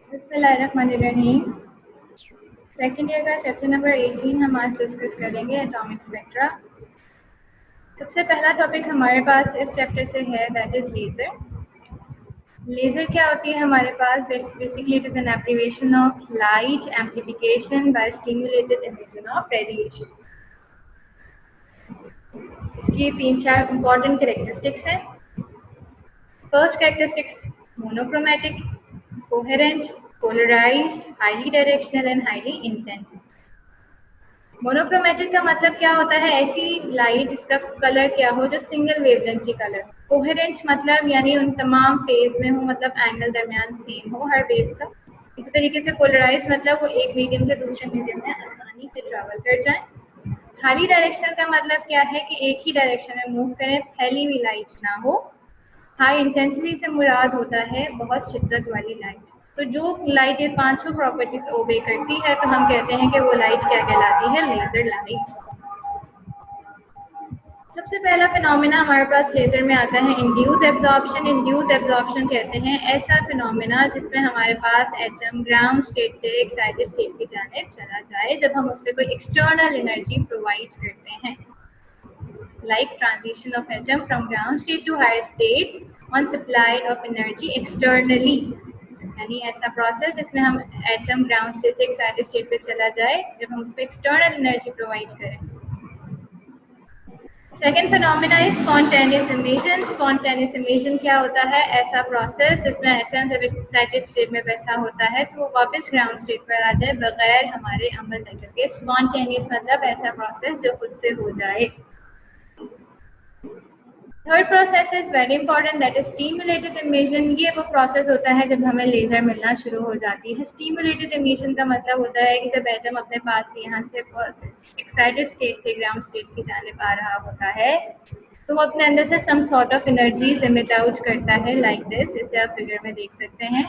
बिस्मिल्लाहिर्रहमानिर्रहीम। Second year का chapter number 18 हम आज डिस्कस करेंगे एटॉमिक स्पेक्ट्रा। सबसे पहला टॉपिक हमारे पास इस चैप्टर से है दैट इज लेज़र। लेज़र क्या होती है हमारे पास? Basically it is an application of light amplification by stimulated emission of radiation. इसकी 3-4 इंपॉर्टेंट कैरेक्टरिस्टिक्स हैं। First characteristics monochromatic, coherent, polarised, highly directional and highly intense. Monochromatic का मतलब क्या होता है? ऐसी लाइट जिसका कलर क्या हो, जो सिंगल वेवलेंथ की कलर। कोहेरेंट मतलब यानी उन तमाम फेज में हो, मतलब एंगल दरमियान सेम हो हर वेव का। इसी तरीके से पोलराइज मतलब वो एक मीडियम से दूसरे मीडियम में आसानी से ट्रैवल कर जाए। हाईली डायरेक्शनल का मतलब क्या है कि एक ही डायरेक्शन में मूव करें, फैली हुई लाइट ना हो। हाई इंटेंसिटी से मुराद होता है बहुत शिद्दत वाली लाइट। तो जो लाइट ये 500 प्रॉपर्टीज ओबे करती है तो हम कहते हैं कि वो लाइट क्या कहलाती है? Laser light. सबसे पहला फिनोमेना हमारे पास लेजर में आता है इंड्यूस एब्जॉर्प्शन। इंड्यूस एब्जॉर्प्शन कहते हैं ऐसा फिनोमेना जिसमें हमारे पास एटम ग्राउंड स्टेट से एक्साइटेड स्टेट की जानिब चला जाए जब हम उस पर कोई एक्सटर्नल एनर्जी प्रोवाइड करते हैं, like transition of atom from ground state to higher state on supply of energy externally। यानी ऐसा प्रोसेस जिसमें हम एटम ग्राउंड स्टेट से एक्साइटेड स्टेट पे चला जाए जब हम उस पर एक्सटर्नल एनर्जी प्रोवाइड करें। Second phenomena is spontaneous emission. Spontaneous emission क्या होता है? ऐसा प्रोसेस जिसमें एटम जब एक्साइटेड स्टेट में बैठा होता है तो वो वापस ग्राउंड स्टेट पर आ जाए बगैर हमारे अमल दखल के। स्पॉन्टेनियस मतलब ऐसा प्रोसेस जो खुद से हो जाए। Third process is very important that is stimulated emission. ये वो प्रोसेस होता है जब हमें लेजर मिलना शुरू हो जाती है। स्टिमुलेटेड इमिशन का मतलब होता है कि जब एटम अपने पास यहाँ से एक्साइटेड स्टेट से ग्राउंड स्टेट की जानिब आ रहा होता है तो वो अपने अंदर से some sort of energy emit out करता है, लाइक दिस, इसे आप फिगर में देख सकते हैं।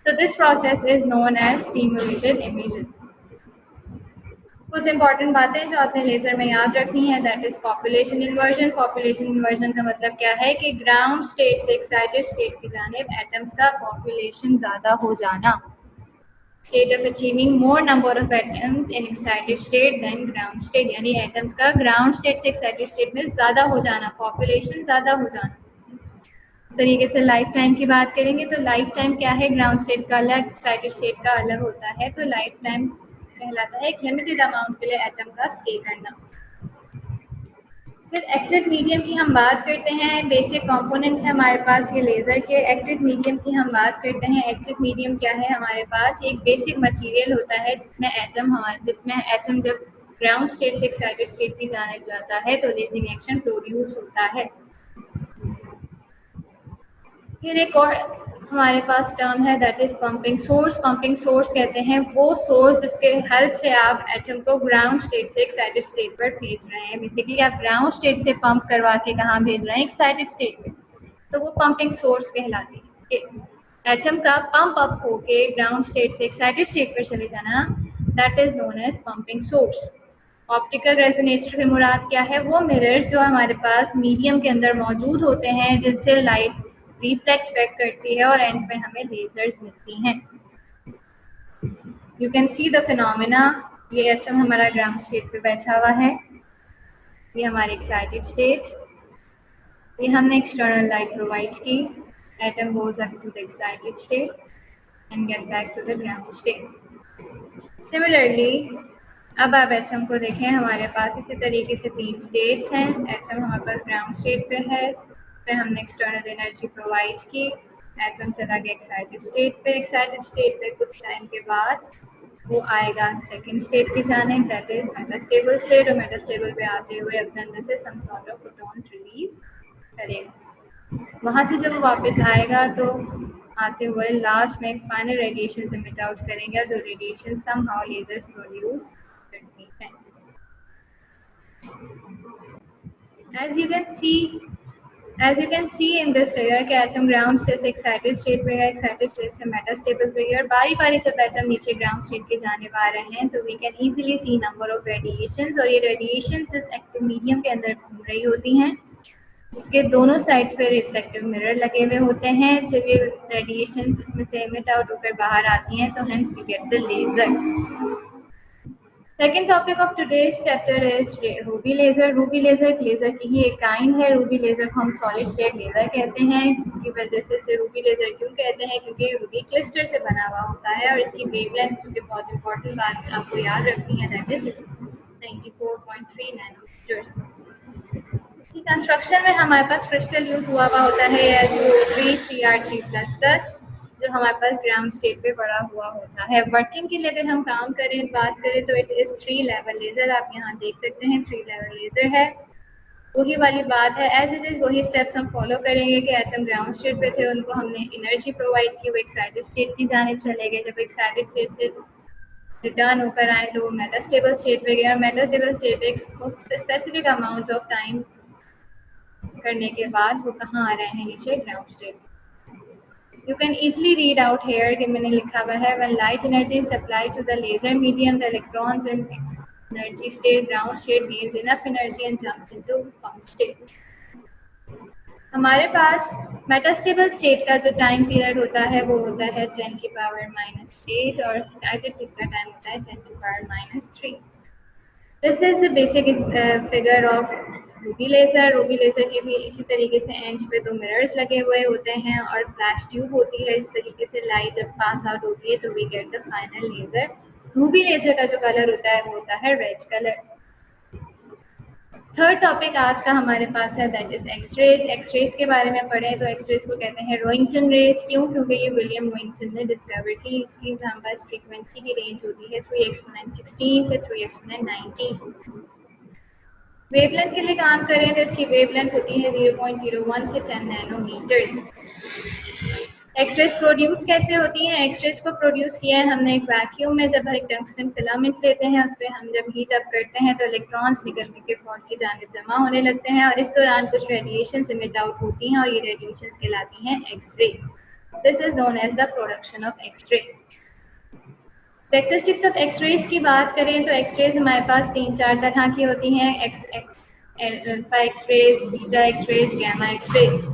तो this process is known as stimulated emission. कुछ इंपॉर्टेंट बातें जो आपने लेजर में याद रखनी है that is population inversion. Population inversion का मतलब क्या है कि ग्राउंड स्टेट से एक्साइटेड स्टेट की जानिब एटम्स का पॉपुलेशन ज़्यादा हो जाना। State of achieving more number of atoms in excited state then ground state, यानी एटम्स का ग्राउंड स्टेट से एक्साइटेड स्टेट में ज़्यादा हो जाना, पॉपुलेशन ज़्यादा हो जाना। इस तरीके से लाइफ टाइम की बात करेंगे तो लाइफ टाइम क्या है? ग्राउंड स्टेट का अलग, एक्साइटेड स्टेट का अलग होता है। तो लाइफ टाइम कहलाता है एक लिमिटेड अमाउंट के लिए एटम का स्टे करना। फिर एक्टिव मीडियम की हम बात करते हैं। बेसिक कंपोनेंट्स हैं हमारे पास ये लेज़र के। एक्टिव मीडियम की हम बात करते हैं। एक्टिव मीडियम क्या है? हमारे पास एक बेसिक मटेरियल होता है जिसमें एटम जब ग्राउंड स्टेट से एक्साइटेड स्टेट की जानिब जाता है तो लेजिंग एक्शन प्रोड्यूस होता है। फिर एक और हमारे पास टर्म है that is pumping source. Pumping source कहते हैं वो सोर्स जिसके हेल्प से आप एटम को ग्राउंड स्टेट से एक्साइटेड स्टेट पर भेज रहे हैं। बेसिकली आप ग्राउंड स्टेट से पंप करवा के कहाँ भेज रहे हैं? एक्साइटेड स्टेट में। तो वो पंपिंग सोर्स कहलाती है। एटम का पंप अप होके ग्राउंड स्टेट से एक्साइटेड स्टेट पर चले जाना that is known as pumping source. Optical resonator से मुराद क्या है? वो मिरर्स जो हमारे पास मीडियम के अंदर मौजूद होते हैं जिनसे लाइट रिफ्लेक्ट बैक करती है और एंड में हमें लेजर्स मिलती हैं। You can see the phenomena. ये एटम हमारा ग्राउंड स्टेट पे बैठा हुआ है, ये हमारी एक्साइटेड स्टेट, ये हमने एक्सटर्नल लाइट प्रोवाइड की, atom goes up to the excited state and get back to the ground state. Similarly अब आप एटम को देखें, हमारे पास इसी तरीके से 3 स्टेट्स हैं। एटम हमारे पास ग्राउंड स्टेट पे है, फिर हमने एक्सटर्नल एनर्जी प्रोवाइड की, एटम चला गया एक्साइटेड स्टेट पे। एक्साइटेड स्टेट पे कुछ टाइम के बाद वो आएगा सेकंड स्टेट की जानिब दैट इज मेटास्टेबल स्टेट, और मेटास्टेबल पे आते हुए अपने अंदर से some sort of photons release करेगा। वहाँ से जब वो वापस आएगा तो आते हुए लास्ट में एक फाइनल रेडिएशन एमिट आउट करेंगे जो रेडिएशन समहाउ लेजर्स प्रोड्यूस करती है। As you can see in this figure कि एटम ग्राउंड स्टेट से एक्साइटेड स्टेट पे गया, एक्साइटेड स्टेट से मेटास्टेबल पे गया, और बारी बारी जब एटम नीचे ग्राउंड स्टेट के जानिब आ रहे हैं तो we can easily see number of radiations, और ये रेडिएशंस इस एक्टिव मीडियम के अंदर घूम रही होती हैं। जिसके दोनों साइड्स पे रिफ्लेक्टिव मिरर लगे हुए होते हैं। जब ये रेडिएशंस इसमें से एमिट आउट होकर बाहर आती हैं तो hence we get the laser. Second topic of today's chapter is ruby laser. Ruby laser एक लेजर की ही एक काइंड है। रूबी लेजर को हम सॉलिड स्टेट लेजर कहते हैं, जिसकी वजह से इसे रूबी लेजर क्यों कहते हैं, क्योंकि रूबी क्लस्टर से बना हुआ होता है और इसकी वेवलेंथ, क्योंकि बहुत इंपॉर्टेंट बात आपको याद रखनी है, दैट इज 94.3 नैनोमीटर्स। इसकी कंस्ट्रक्शन में हमारे पास क्रिस्टल यूज हुआ होता है Cr3 जो हमारे पास ग्राउंड स्टेट पे पड़ा हुआ होता है। वर्किंग के लिए अगर हम काम करें, बात करें तो इट इज 3 लेवल लेजर। आप यहाँ देख सकते हैं 3 लेवल लेजर है। वही वाली बात है, एज इट इज वही स्टेप्स हम फॉलो करेंगे कि एटम ग्राउंड स्टेट पे थे, उनको हमने एनर्जी प्रोवाइड की, वो एक्साइटेड स्टेट की जानिब चले गए। जब एक्साइटेड स्टेट से रिटर्न होकर आए तो वो मेटास्टेबल स्टेट पे गए और मेटास्टेबल स्टेट पे स्पेसिफिक अमाउंट ऑफ टाइम करने के बाद वो कहाँ आ रहे हैं, नीचे ground state. You can easily read out here कि मैंने लिखा हुआ है when light energy is supplied to the laser medium, the electrons in energy state ground state gains enough energy and jumps into pump state. हमारे पास metastable state का जो time period होता है वो होता है 10⁻⁻8 और एक्साइटेड स्टेट का टाइम होता है 10⁻⁻3। This is the basic figure of ruby laser. Ruby laser के भी इसी तरीके से एंड्स पे 2 मिरर्स लगे हुए होते हैं और फ्लैश ट्यूब होती है। इस तरीके से लाइट जब पास आउट होती है तो we get the final laser. Ruby laser का जो कलर होता है वो होता है रेड कलर। थर्ड टॉपिक आज का हमारे पास है दैट इज एक्सरेज। एक्सरेज के बारे में पढ़ें तो एक्सरेज को कहते हैं रोइंगटन रेज। क्यों? क्योंकि ये विलियम रोइंगटन ने डिस्कवर की। इसकी हमारे पास फ्रीक्वेंसी की रेंज होती है 3 एक्सपोनेंट 16 से 3 एक्सपोनेंट 19। वेवलेंथ के लिए काम करें तो इसकी वेवलेंथ होती है 0.01 से 10 नैनोमीटर्स। एक्सरेज प्रोड्यूस कैसे होती हैं? एक्सरेज को प्रोड्यूस किया है हमने एक वैक्यूम में। जब एक टंगस्टन फिलामेंट लेते हैं उस पर हम जब हीट अप करते हैं तो इलेक्ट्रॉन्स निकल के फॉल्ट की जानिब जमा होने लगते हैं और इस दौरान कुछ रेडिएशन इमिट आउट होती हैं और ये रेडिएशन कहलाती हैं X-rays. This is known as the production of X-ray. Characteristics of X-rays की बात करें तो एक्सरेज हमारे पास 3-4 तरह की होती हैं। Alpha X-rays, beta X-rays, gamma X-rays.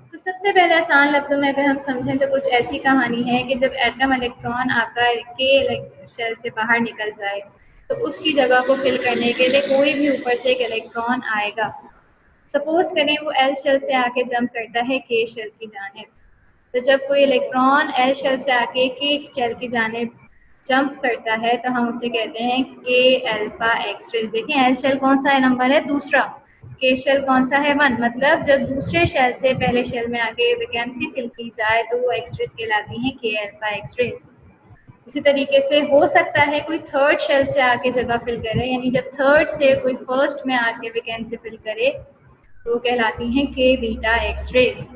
तो सबसे पहले आसान लफ्जों में अगर हम समझें तो कुछ ऐसी कहानी है कि जब एटम इलेक्ट्रॉन आपका के शेल से बाहर निकल जाए तो उसकी जगह को फिल करने के लिए कोई भी ऊपर से एक इलेक्ट्रॉन आएगा। सपोज करें वो एल शेल से आके जंप करता है के शेल की जानिब। तो जब कोई इलेक्ट्रॉन एल शेल से आके के शेल की जानिब जंप करता है तो हम उसे कहते हैं के अल्फा एक्सरेज। देखें एल शेल कौन सा है, नंबर है दूसरा, के शेल कौन सा है 1। मतलब जब दूसरे शेल से पहले शेल में आके वैकेंसी फिल की जाए तो वो एक्सरेज कहलाती हैं के अल्फा एक्सरेज। इसी तरीके से हो सकता है कोई थर्ड शेल से आके जगह फिल करे, यानी जब थर्ड से कोई फर्स्ट में आके वैकेंसी फिल करे तो वो कहलाती हैं के बीटा एक्सरेज।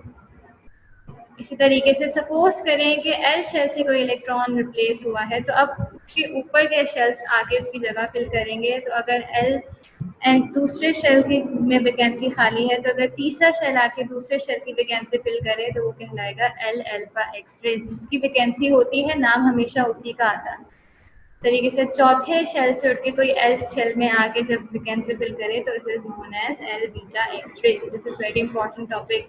इसी तरीके से सपोज करें कि एल शेल से कोई इलेक्ट्रॉन रिप्लेस हुआ है तो अब उसके ऊपर के शेल्स आके उसकी जगह फिल करेंगे। तो अगर एल एंड दूसरे शेल की में वैकेंसी खाली है तो अगर तीसरा शेल आके दूसरे शेल की वैकेंसी फिल करे तो वो कहलाएगा एल अल्फा एक्सरेज। जिसकी वैकेंसी होती है नाम हमेशा उसी का आता है। तरीके से चौथे शेल से उठ के कोई एल शेल में आके जब वैकेंसी फिल करे तो it is known as L beta X-rays. This is very important topic.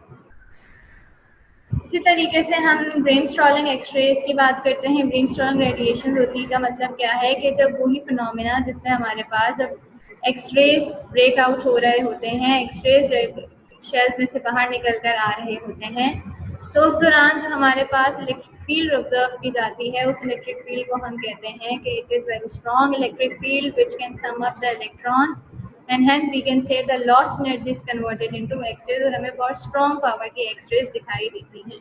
इसी तरीके से हम ब्रेनस्टॉर्मिंग एक्सरेज की बात करते हैं। ब्रेनस्टॉर्मिंग रेडिएशन होती का मतलब क्या है कि जब वही फिनोमेना जिसमें हमारे पास जब एक्सरेज ब्रेकआउट हो रहे होते हैं, एक्सरेज शेल्स में से बाहर निकल कर आ रहे होते हैं, तो उस दौरान जो हमारे पास इलेक्ट्रिक फील्ड ऑब्जर्व की जाती है उस इलेक्ट्रिक फील्ड को हम कहते हैं कि it is very strong electric field which can sum up the electrons and hence we can say the lost energy is converted into X-rays और हमें बहुत strong power की X-rays दिखाई देती हैं।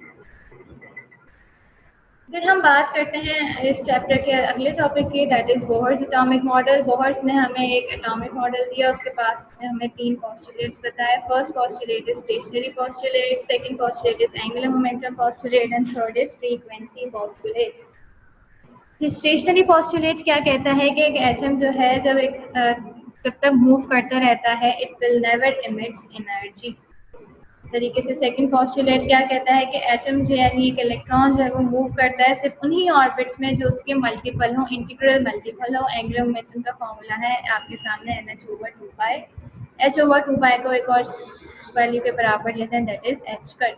फिर हम बात करते हैं इस चैप्टर के अगले टॉपिक की, that is Bohr's atomic model. Bohr's ने हमें एक एटॉमिक मॉडल दिया, उसके पास उसने हमें 3 पोस्टुलेट्स बताए। First postulate is stationary postulate, second postulate is angular momentum postulate and third is frequency postulate. Stationary postulate क्या कहता है कि एक एटम जो है जब तक मूव करता रहता है it will never emits energy. तरीके से सेकंड पोस्टुलेट क्या कहता है कि एटम जो यानी एक इलेक्ट्रॉन जो है वो मूव करता है सिर्फ उन्हीं ऑर्बिट्स में जो उसके मल्टीपल हो, इंटीग्रल मल्टीपल हो। एंगुलर मोमेंटम का फॉर्मूला है आपके सामने NH/2 पाई। H/2 पाई को एक और वैल्यू के बराबर लेते हैं, that is H cut.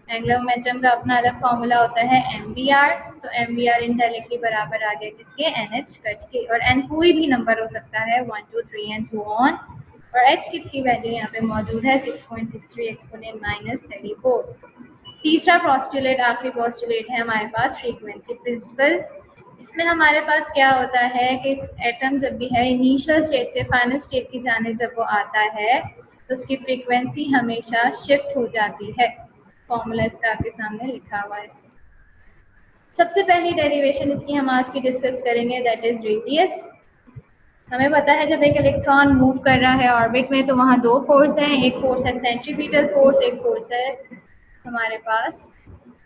Angular momentum का अपना अलग फॉर्मूला होता है mvr, तो mvr इनडायरेक्टली बराबर आ गया किसके, nh कट के। और n कोई भी नंबर हो सकता है 1 2 3 एंड सो ऑन। और h किट की वैल्यू यहाँ पे मौजूद है 6.63 एक्सपोनेंट माइनस 34। तीसरा पोस्टुलेट, आखिरी पोस्टुलेट है हमारे पास फ्रीक्वेंसी प्रिंसिपल। इसमें हमारे पास क्या होता है कि एटम जब भी है इनिशियल स्टेट से फाइनल स्टेट की जाने जब वो आता है तो उसकी फ्रीक्वेंसी हमेशा शिफ्ट हो जाती है। फॉर्मूला इसका आपके सामने लिखा हुआ है। सबसे पहली डेरिवेशन इसकी हम आज की डिस्कस करेंगे, दैट इज रेडियस। हमें पता है जब एक इलेक्ट्रॉन मूव कर रहा है ऑर्बिट में तो वहाँ दो फोर्स हैं, एक फोर्स है सेंट्रीपिटल फोर्स, एक फोर्स है हमारे पास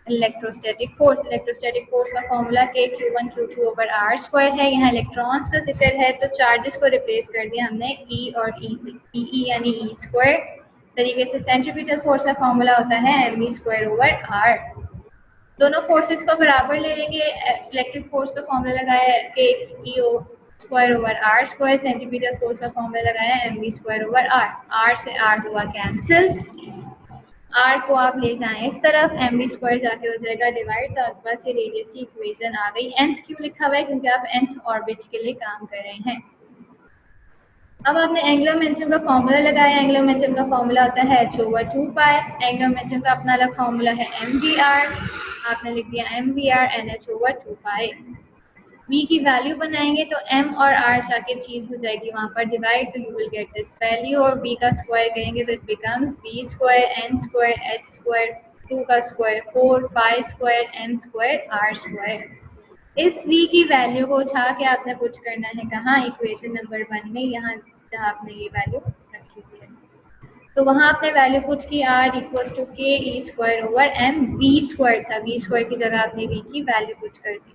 इलेक्ट्रोस्टैटिक फोर्स। इलेक्ट्रोस्टैटिक फोर्स का formula Q1 Q2 over r square है। यहाँ इलेक्ट्रॉन्स का जिक्र है तो चार्जेस को रिप्लेस कर दिया हमने E और E से, E यानी E स्क्वायर तरीके से। सेंट्रीपिटल फोर्स का फॉर्मूला होता है mv स्क्वायर ओवर r। दोनों फोर्सेस को बराबर ले लेंगे। इलेक्ट्रिक फोर्स का फॉर्मूला लगाया KE square over r square, centimetre force का फॉर्मूला लगाया mv square over r। r से r हुआ कैंसिल, r को आप ले जाएं इस तरफ, mv स्क्वायर जाके हो जाएगा डिवाइड, तो आपके पास ये रेडियस की इक्वेशन आ गई। nth क्यों लिखा हुआ है, क्योंकि आप nth ऑर्बिट के लिए काम कर रहे हैं। अब आपने एंगुलर मोमेंटम का फॉर्मूला लगाया। एंगुलर मोमेंटम का फॉर्मूला होता है h ओवर 2 पाई। एंगुलर मोमेंटम का अपना अलग फॉर्मूला है mvr, आपने लिख दिया mvr nh ओवर 2 पाई। v की वैल्यू बनाएंगे तो m और r जाके चीज हो जाएगी वहां पर डिवाइड, तो you will get this value. और v का स्क्वायर करेंगे तो it becomes v square n square h square 2 का square 4 pi square n square r square. इस v की वैल्यू को उठा के आपने पुट करना है कहाँ, इक्वेशन नंबर 1 में, यहाँ जहाँ आपने ये वैल्यू रखी हुई है। तो वहाँ आपने वैल्यू पुट की r equals to K E square over m। v square था, v स्क्वायर की जगह आपने v की वैल्यू पुट कर दी।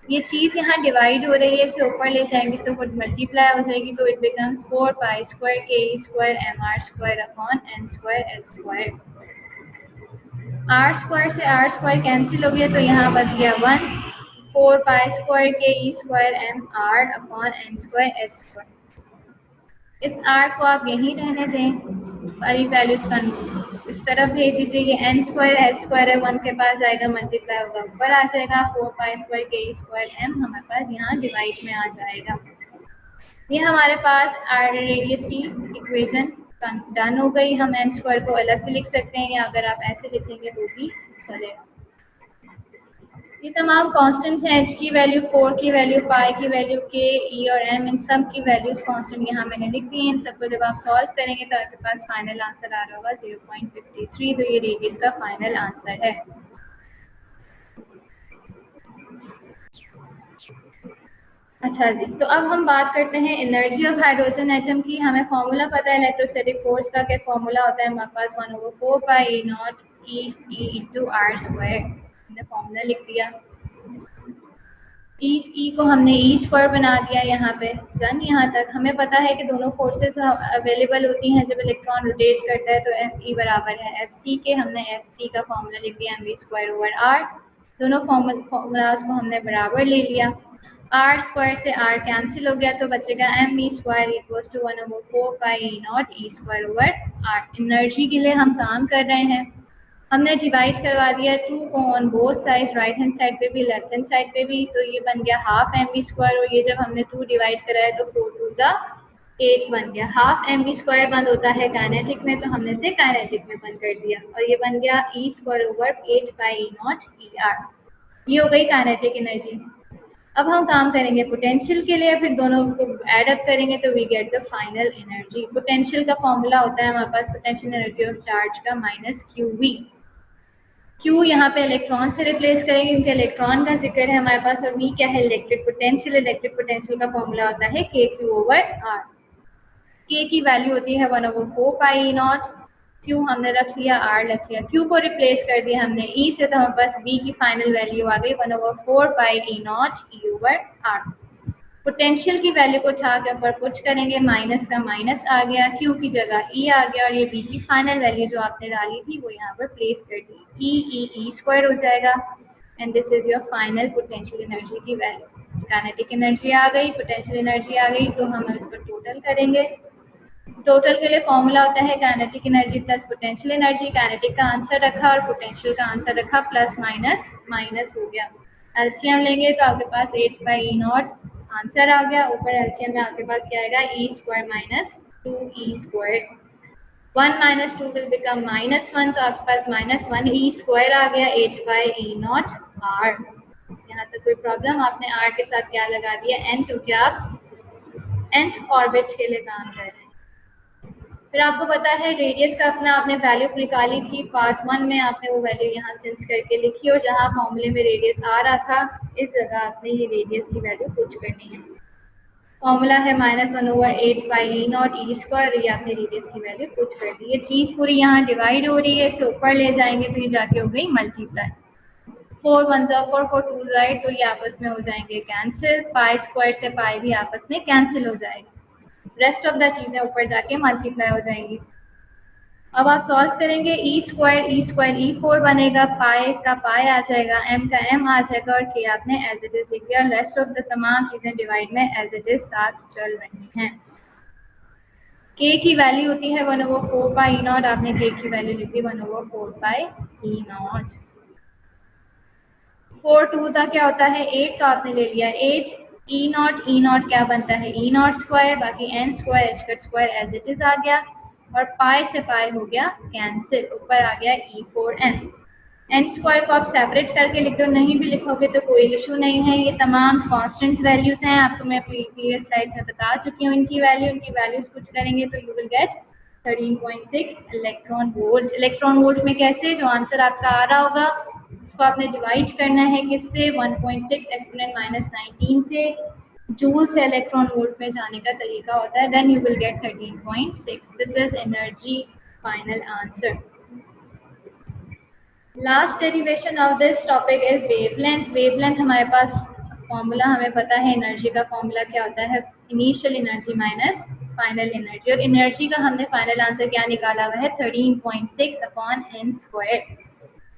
ये चीज़ यहाँ डिवाइड हो रही है, इसे ऊपर ले जाएंगे तो वो मल्टीप्लाई हो जाएगी, तो it becomes 4 pi square K E square M R square upon N square H square. R square से आर स्क्वायर कैंसिल हो गया तो यहाँ बच गया 1, 4 pi square K E square M R upon N square H square. इस r को आप यहीं रहने दें, सारी वैल्यूज का इस तरफ भेज दीजिए। ये n स्क्वायर एच स्क्वायर है 1 के पास जाएगा, मल्टीप्लाई होगा ऊपर आ जाएगा, 4 pi square K E square m हमारे पास यहाँ डिवाइड में आ जाएगा। ये हमारे पास r रेडियस की इक्वेशन डन हो गई। हम n स्क्वायर को अलग भी लिख सकते हैं या अगर आप ऐसे लिखेंगे तो भी चलेगा। ये तमाम कांस्टेंट्स हैं, h की वैल्यू, 4 की वैल्यू, पाई की वैल्यू, k, e और m, इन सब की वैल्यूज कांस्टेंट यहाँ मैंने लिख दी हैं। इन सबको जब आप सॉल्व करेंगे तो आपके पास फाइनल आंसर आ रहा होगा 0.53, तो ये रेडियस का फाइनल आंसर है। अच्छा जी, तो अब हम बात करते हैं एनर्जी ऑफ हाइड्रोजन एटम की। हमें फॉर्मूला पता है इलेक्ट्रोस्टैटिक फोर्स का, क्या फॉर्मूला होता है हमारे पास 1/4 पाई ई naught E into R square. हमने फॉर्मूला लिख दिया, ई को हमने ई स्क्वायर बना दिया यहाँ पे, डन। यहाँ तक हमें पता है कि दोनों फोर्सेस अवेलेबल होती हैं जब इलेक्ट्रॉन रोटेट करता है, तो एफ ई बराबर है एफ सी के। हमने एफ सी का फॉर्मूला लिख दिया m v square over r. दोनों फॉर्मूलाज को हमने बराबर ले लिया। आर स्क्वायर से आर कैंसिल हो गया तो बचेगा m e square equals to 1/4 pi E naught e square over r. Energy के लिए हम काम कर रहे हैं, हमने डिवाइड करवा दिया 2 को on both side, right hand side पे भी लेफ्ट हैंड साइड पे भी, तो ये बन गया हाफ एम वी स्क्वायर। और ये जब हमने 2 डिवाइड कराया तो 4 2 जा 8 बन गया। हाफ एम वी स्क्वायर बंद होता है काइनेटिक में, तो हमने इसे काइनेटिक में बंद कर दिया और ये बन गया ई स्क्वायर ओवर 8 पाई ई नॉट ई आर। ये हो गई काइनेटिक एनर्जी। अब हम काम करेंगे पोटेंशियल के लिए, फिर दोनों को ऐड अप करेंगे तो we get the final energy. Potential का फॉर्मूला होता है हमारे पास पोटेंशियल एनर्जी ऑफ चार्ज का माइनस क्यू वी। क्यू यहाँ पे इलेक्ट्रॉन से रिप्लेस करेंगे क्योंकि इलेक्ट्रॉन का जिक्र है हमारे पास, और वी क्या है, इलेक्ट्रिक पोटेंशियल। इलेक्ट्रिक पोटेंशियल का फॉर्मूला होता है के क्यू ओवर आर। के की वैल्यू होती है 1/4 पाई ई नॉट, क्यू हमने रख लिया, आर रख लिया, क्यू को रिप्लेस कर दिया हमने ई से, तो हमारे पास वी की फाइनल वैल्यू आ गई 1/4 पाई ई naught E over R. Potential की वैल्यू को उठा के ऊपर पुट करेंगे, माइनस का माइनस आ गया, क्यू की जगह ई आ गया, और ये बी की फाइनल वैल्यू जो आपने डाली थी वो यहाँ पर प्लेस कर दी, ई स्क्वायर हो जाएगा। And this is your final potential energy की वैल्यू। काइनेटिक एनर्जी आ गई, पोटेंशियल एनर्जी आ गई, तो हम इसको टोटल करेंगे। टोटल के लिए फॉर्मूला होता है kinetic energy plus potential energy. Kinetic का आंसर रखा और पोटेंशियल का आंसर रखा, प्लस माइनस माइनस हो गया। एलसीएम लेंगे तो आपके पास h/e0 आंसर आ गया। ऊपर एलसीएम में आपके पास क्या आएगा, e² minus 2e²। 1 minus 2 will become -1, तो आपके पास -1e² आ गया h/e0 r। यहाँ तक कोई प्रॉब्लम? आपने r के साथ क्या लगा दिया, n, क्योंकि आप nth ऑर्बिट के लिए काम कर रहे हैं। फिर आपको पता है रेडियस का अपना आपने वैल्यू निकाली थी पार्ट 1 में, आपने वो वैल्यू यहाँ सेंस करके लिखी और जहाँ फॉर्मूले में रेडियस आ रहा था इस जगह आपने ये रेडियस की वैल्यू पुट करनी है। फॉर्मूला है -1/8πe0 ये आपने रेडियस की वैल्यू पुट कर दी। ये चीज़ पूरी यहाँ डिवाइड हो रही है, इसे ऊपर ले जाएंगे तो ये जाके हो गई मल्टीप्लाई। 4 1 4 4 2 8, तो ये आपस में हो जाएंगे कैंसिल। π² से पाई भी आपस में कैंसिल हो जाएगी। रेस्ट ऑफ द चीज़ें ऊपर जाके मल्टीप्लाई हो जाएंगी। अब आप सॉल्व करेंगे, e² e4 बनेगा, पाई का पाई आ जाएगा, m का m आ जाएगा और k आपने एज इट इज लिख दिया। रेस्ट ऑफ द तमाम चीज़ें डिवाइड में एज इट इज साथ चल रही हैं। k की वैल्यू होती है 1/4πe0, आपने k की वैल्यू लिख दी 1/4πe0। 4 2 का क्या होता है 8, तो आपने ले लिया 8। e0 क्या बनता है e0², बाकी n² h² as it is आ गया और पाई से पाई हो गया कैंसिल, ऊपर आ गया e4n। n² को आप सेपरेट करके लिख दो, नहीं भी लिखोगे तो कोई इशू नहीं है। ये तमाम कॉन्स्टेंट्स वैल्यूज हैं, आपको मैं प्रीवियस स्लाइड्स में बता चुकी हूँ इनकी वैल्यूज पुट करेंगे तो you will get 13.6 electron volt. Electron volt में कैसे, जो आंसर आपका आ रहा होगा उसको आपने डिवाइड करना है किससे, 1.6 एक्सपोनेंट -19 से। जूल से इलेक्ट्रॉन वोल्ट में जाने का तरीका होता है, then you will get 13.6। This is energy final answer. Last derivation of this topic is wavelength. Wavelength हमारे पास फॉर्मूला हमें पता है, एनर्जी का फॉर्मूला क्या होता है, initial energy minus final energy. और एनर्जी का हमने फाइनल आंसर क्या निकाला हुआ है 13.6/n²।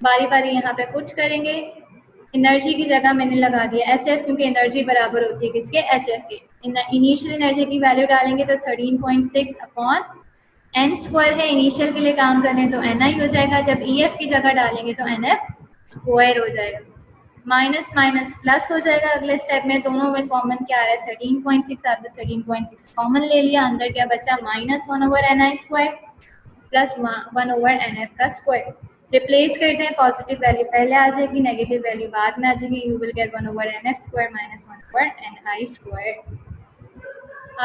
बारी बारी यहाँ पे पुट करेंगे। एनर्जी की जगह मैंने लगा दिया HF, क्योंकि एनर्जी बराबर होती है किसके, HF के। इनिशियल एनर्जी की वैल्यू डालेंगे तो 13.6/n² है, इनिशियल के लिए काम करें तो Ni हो जाएगा। जब EF की जगह डालेंगे तो NF² हो जाएगा। माइनस माइनस प्लस हो जाएगा अगले स्टेप में। दोनों में कॉमन क्या आ रहा है 13.6, आपने 13.6 कॉमन ले लिया, अंदर क्या बचा -1/Ni² प्लस 1/NF का स्क्वायर। रिप्लेस करते हैं, पॉजिटिव वैल्यू पहले आ जाएगी, नेगेटिव वैल्यू बाद में आ जाएगी। You will gate 1/NF² minus 1/Ni²।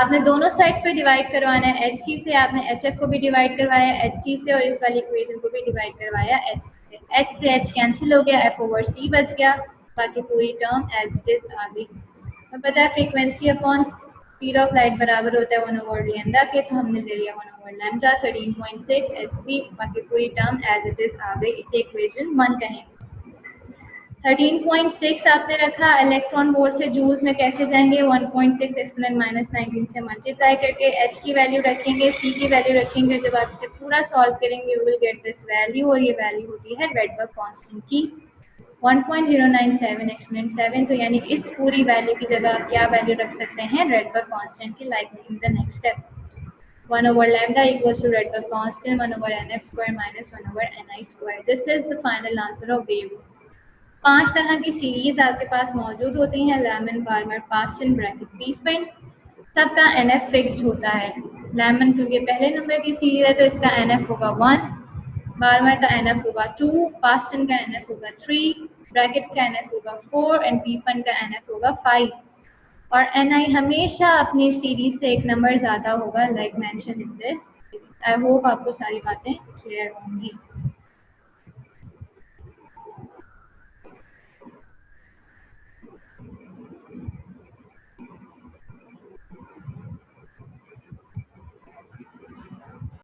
आपने दोनों साइड्स पे डिवाइड करवाना है, HC से आपने HF को भी डिवाइड करवाया HC से, और इस वाली इक्वेशन को भी डिवाइड करवाया H से। H से H कैंसिल हो गया, F/C बच गया, बाकी पूरी टर्म एज इट इज आ गई। हमें पता है frequency upon speed of light बराबर होता है 1/λ के, तो हमने ले लिया 1/λ 13.6 HC, बाकी पूरी टर्म एज इट इज आ गई। इसे इक्वेशन 1 कहें। 13.6 आपने रखा, इलेक्ट्रॉन वोल्ट से जूल्स में कैसे जाएंगे, 1.6 एक्सपोनेंट -19 से मल्टीप्लाई करके H की वैल्यू रखेंगे, C की वैल्यू रखेंगे। जब आप इसे पूरा सॉल्व करेंगे you will get this value, और ये वैल्यू होती है रेडबर्ग कांस्टेंट की 1.097 एक्सपोनेंट 7। तो यानी इस पूरी वैल्यू की जगह आप क्या वैल्यू रख सकते हैं रेडबर्ग कांस्टेंट की, like in the next step 1/λ equals to Rydberg constant 1/NF² minus 1/Ni²। This is the final answer of wave. 5 तरह की सीरीज आपके पास मौजूद होती हैं, Lyman, Balmer, Paschen, Brackett, Pfund. सबका NF फिक्स्ड होता है। लैमन क्योंकि पहले नंबर की सीरीज है तो इसका NF होगा 1, बार्मर का NF होगा 2, पास्टन का NF होगा 3, ब्रैकेट का NF होगा 4 एंड पीफेन का NF होगा 5। और Ni हमेशा अपनी सीरीज से एक नंबर ज़्यादा होगा, like mention in this. I hope आपको सारी बातें क्लियर होंगी।